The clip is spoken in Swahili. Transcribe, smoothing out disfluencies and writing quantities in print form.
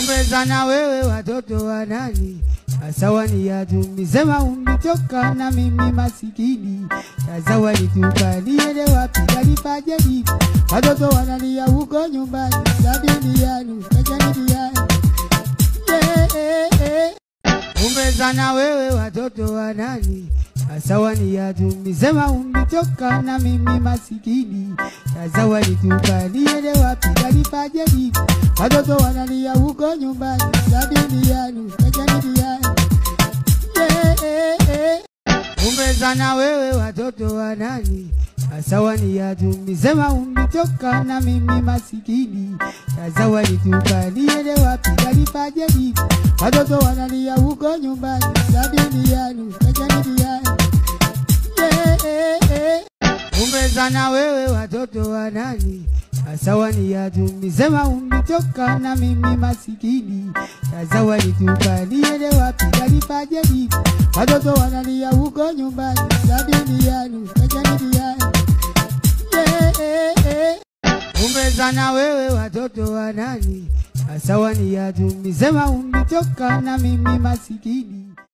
Umbeza na wewe watoto wa nani? Asawani ya tumisema umitoka na mimi masikini. Asawani tukaniele wapi kalifaje hivi. Watoto wanalia huko nyumbani. Sabini yanu, kajani yanu. Umbeza na wewe watoto wa nani? Asawani ya tumisema umitoka na mimi masikini. Asawani tukaniele wapi kalifaje hivi. Watoto wanalia huko nyumbani. Sabini yanu, kajani yanu. Umbeza na wewe watoto wa nani? Asawani ya tumisema umitoka na mimi masikini. Asawani tukaniele wapi kalifaje hivi. Watoto wanalia huko nyumbani. Sabini yanu, kajani yanu. Umbeza na wewe watoto wa nani? Asawani ya tumisema umitoka na mimi masikini. Asawani tukaniele wapi kalifaje hivi. Watoto wanalia huko nyumbani. Sabini yanu, kajani yanu. Umbeza na wewe watoto wa nani? Asawani ya tumisema umitoka na mimi masikini.